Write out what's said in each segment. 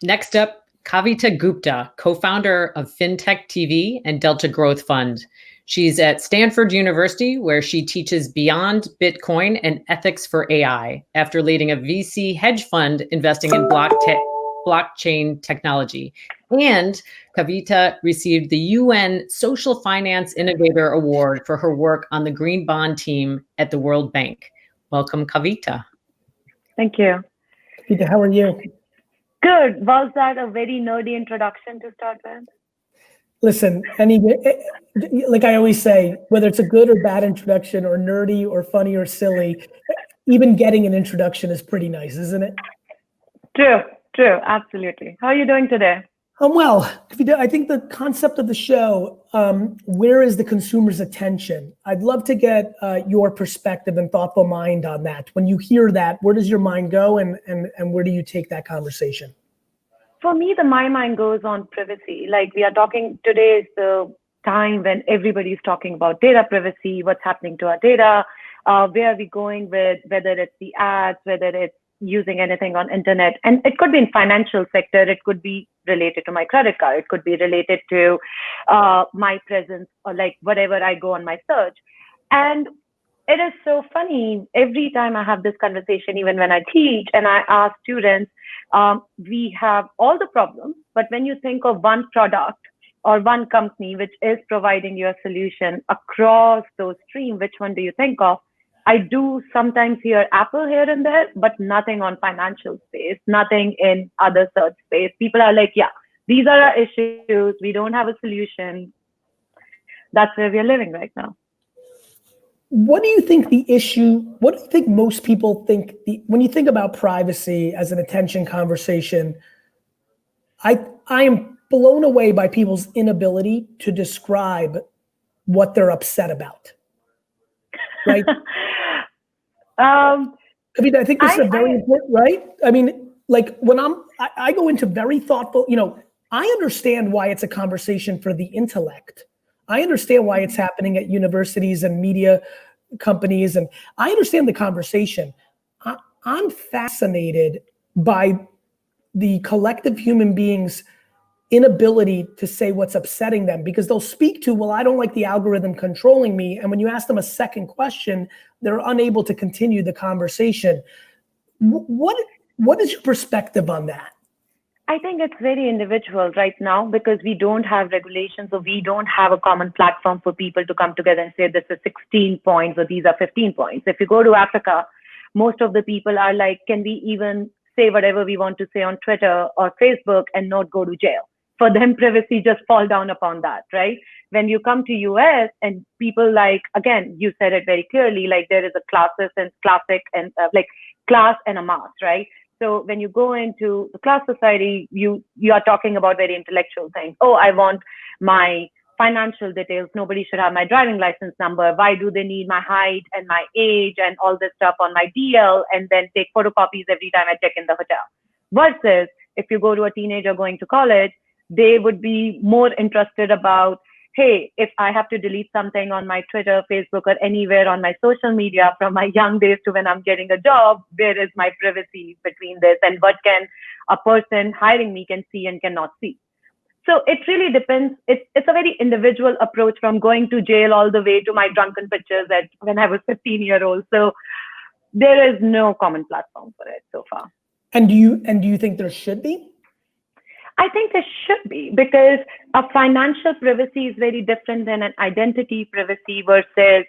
Next up, Kavita Gupta, co-founder of FinTech TV and Delta Growth Fund. She's at Stanford University, where she teaches beyond Bitcoin and ethics for AI after leading a VC hedge fund investing in blockchain technology. And Kavita received the UN Social Finance Innovator Award for her work on the Green Bond team at the World Bank. Welcome, Kavita. Thank you. Kavita, how are you? Good. Was that a very nerdy introduction to start with? Listen, like I always say, whether it's a good or bad introduction or nerdy or funny or silly, even getting an introduction is pretty nice, isn't it? True, absolutely. How are you doing today? I'm well. I think the concept of the show, where is the consumer's attention? I'd love to get your perspective and thoughtful mind on that. When you hear that, where does your mind go and where do you take that conversation? For me, my mind goes on privacy. Like we are talking, today is the time when everybody's talking about data privacy, what's happening to our data, where are we going with, whether it's the ads, whether it's using anything on internet. And it could be in financial sector, it could be related to my credit card, it could be related to my presence or like whatever I go on my search. And it is so funny, every time I have this conversation, even when I teach and I ask students, we have all the problems, but when you think of one product or one company which is providing you a solution across those streams, which one do you think of? I do sometimes hear Apple here and there, but nothing on financial space, nothing in other search space. People are like, yeah, these are our issues. We don't have a solution. That's where we are living right now. What do you think what do you think most people think, when you think about privacy as an attention conversation, I am blown away by people's inability to describe what they're upset about, right? I mean, I think this is very important, right? I mean, like when I go into very thoughtful, I understand why it's a conversation for the intellect. I understand why it's happening at universities and media companies, and I understand the conversation. I'm fascinated by the collective human beings' inability to say what's upsetting them, because they'll speak to, well, I don't like the algorithm controlling me. And when you ask them a second question, they're unable to continue the conversation. What is your perspective on that? I think it's very individual right now because we don't have regulations, or we don't have a common platform for people to come together and say this is 16 points or these are 15 points. If you go to Africa, most of the people are like, can we even say whatever we want to say on Twitter or Facebook and not go to jail? For them, privacy just fall down upon that, right? When you come to US and people like, again, you said it very clearly, like there is a classes and classic and like class and a mass, right? So when you go into the class society, you are talking about very intellectual things. Oh, I want my financial details. Nobody should have my driving license number. Why do they need my height and my age and all this stuff on my DL and then take photocopies every time I check in the hotel? Versus if you go to a teenager going to college, they would be more interested about, hey, if I have to delete something on my Twitter, Facebook, or anywhere on my social media from my young days to when I'm getting a job, where is my privacy between this and what can a person hiring me can see and cannot see? So it really depends. It's a very individual approach from going to jail all the way to my drunken pictures when I was 15-year-old. So there is no common platform for it so far. And do you think there should be? I think there should be, because a financial privacy is very different than an identity privacy versus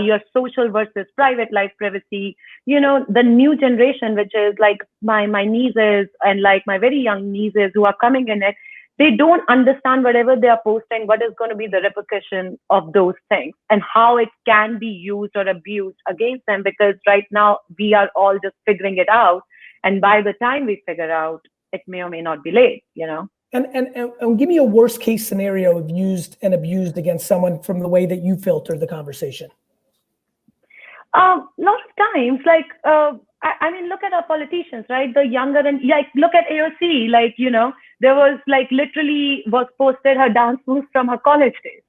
your social versus private life privacy. The new generation, which is like my nieces and like my very young nieces who are coming in it, they don't understand whatever they are posting, what is going to be the repercussion of those things and how it can be used or abused against them, because right now we are all just figuring it out. And by the time we figure out, it may or may not be late, And give me a worst case scenario of used and abused against someone from the way that you filter the conversation. Lot of times, like, I mean, look at our politicians, right? The younger and like, look at AOC, like, there was like literally was posted her dance moves from her college days.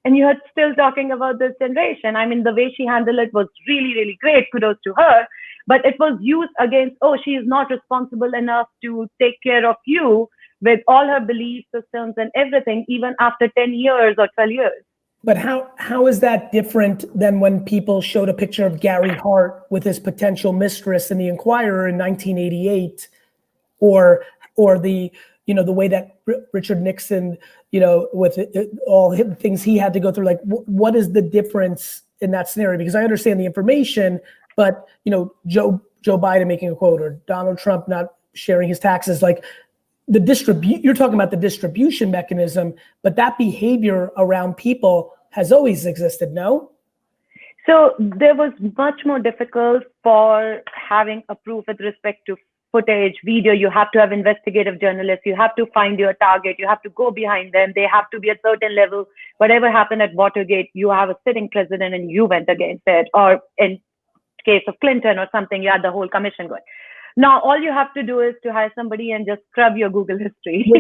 And you are still talking about this generation. I mean, the way she handled it was really, really great. Kudos to her. but it was used against, oh, she is not responsible enough to take care of you with all her belief systems and everything, even after 10 years or 12 years. But how is that different than when people showed a picture of Gary Hart with his potential mistress in the Inquirer in 1988, or the, you know, the way that Richard Nixon, you know, with all the things he had to go through? Like, what is the difference in that scenario? Because I understand the information, but, you know, Joe Biden making a quote, or Donald Trump not sharing his taxes, like, you're talking about the distribution mechanism, but that behavior around people has always existed, no? So there was much more difficult for having a proof with respect to footage, video. You have to have investigative journalists. You have to find your target. You have to go behind them. They have to be a certain level. Whatever happened at Watergate, you have a sitting president and you went against it. Or in case of Clinton or something, you had the whole commission going. Now, all you have to do is to hire somebody and just scrub your Google history.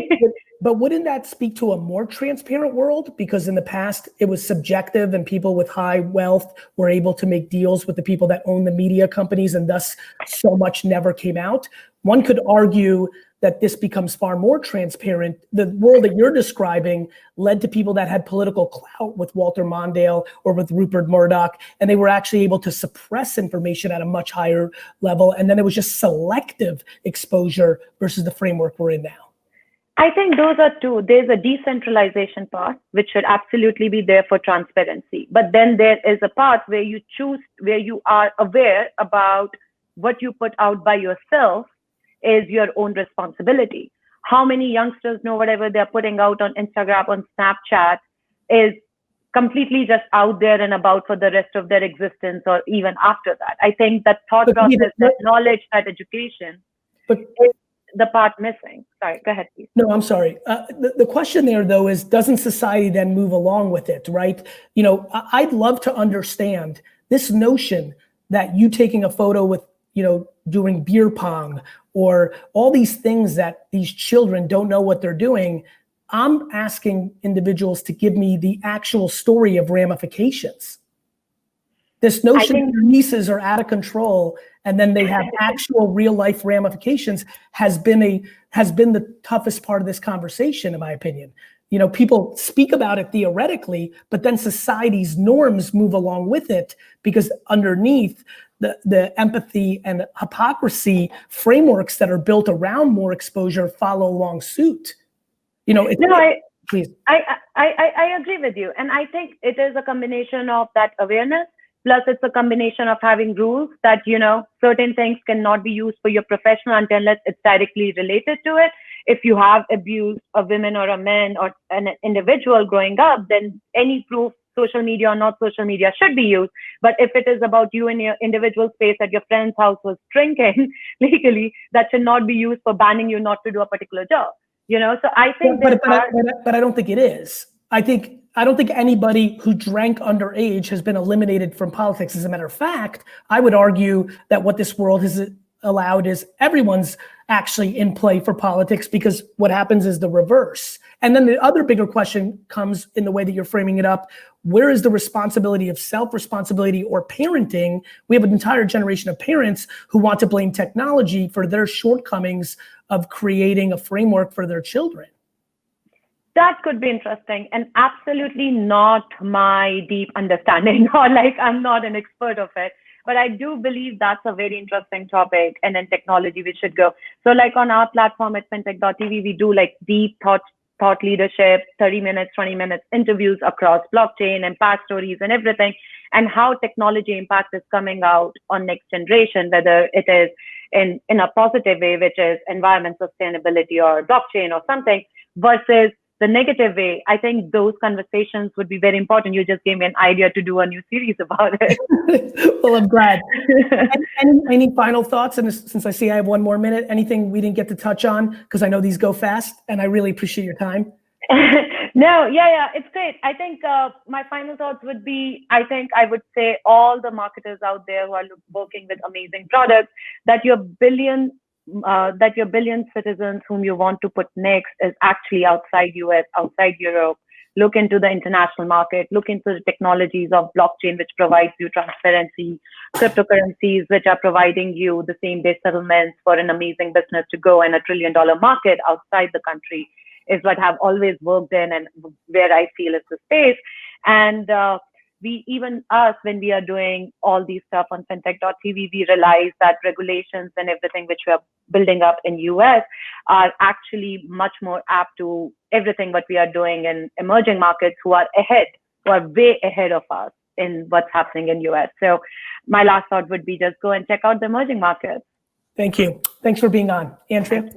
But wouldn't that speak to a more transparent world? Because in the past, it was subjective and people with high wealth were able to make deals with the people that own the media companies, and thus so much never came out. One could argue that this becomes far more transparent. The world that you're describing led to people that had political clout with Walter Mondale or with Rupert Murdoch, and they were actually able to suppress information at a much higher level. And then it was just selective exposure versus the framework we're in now. I think those are two. There's a decentralization part, which should absolutely be there for transparency. But then there is a part where you choose, where you are aware about what you put out by yourself is your own responsibility. How many youngsters know whatever they're putting out on Instagram, on Snapchat is completely just out there and about for the rest of their existence or even after that? I think that thought process, that knowledge, that education is the part missing. Sorry, go ahead, please. No, I'm sorry. The question there, though, is doesn't society then move along with it, right? You know, I'd love to understand this notion that you taking a photo with, you know, doing beer pong or all these things that these children don't know what they're doing. I'm asking individuals to give me the actual story of ramifications. This notion that your nieces are out of control and then they have actual real life ramifications has been the toughest part of this conversation, in my opinion. You know, people speak about it theoretically, but then society's norms move along with it because underneath the empathy and hypocrisy frameworks that are built around more exposure follow along suit. You know, please. I agree with you. And I think it is a combination of that awareness, plus it's a combination of having rules that, you know, certain things cannot be used for your professional unless it's directly related to it. If you have abused a woman or a man or an individual growing up, then any proof, social media or not social media, should be used. But if it is about you in your individual space at your friend's house was drinking legally, that should not be used for banning you not to do a particular job. You know, so I think but I don't think it is. I don't think anybody who drank underage has been eliminated from politics. As a matter of fact, I would argue that what this world has allowed is everyone's actually in play for politics, because what happens is the reverse. And then the other bigger question comes in the way that you're framing it up. Where is the responsibility of self-responsibility or parenting? We have an entire generation of parents who want to blame technology for their shortcomings of creating a framework for their children. That could be interesting, and absolutely not my deep understanding, or like I'm not an expert of it, but I do believe that's a very interesting topic, and then technology we should go. So like on our platform at fintech.tv, we do like deep thought leadership, 30 minutes, 20 minutes interviews across blockchain, impact stories and everything, and how technology impact is coming out on next generation, whether it is in a positive way, which is environment sustainability or blockchain or something, versus the negative way. I think those conversations would be very important. You just gave me an idea to do a new series about it. Well, I'm glad. Any final thoughts? And since I see I have 1 more minute, anything we didn't get to touch on? Because I know these go fast and I really appreciate your time. No, yeah, it's great. I think my final thoughts would be, I think I would say all the marketers out there who are working with amazing products, that your billion citizens whom you want to put next is actually outside US, outside Europe, look into the international market, look into the technologies of blockchain, which provides you transparency, cryptocurrencies, which are providing you the same day settlements for an amazing business to go in $1 trillion market outside the country, is what I've always worked in and where I feel is the space. And when we are doing all these stuff on fintech.tv, we realize that regulations and everything which we are building up in US are actually much more apt to everything what we are doing in emerging markets who are way ahead of us in what's happening in US. So my last thought would be just go and check out the emerging markets. Thank you. Thanks for being on. Andrea?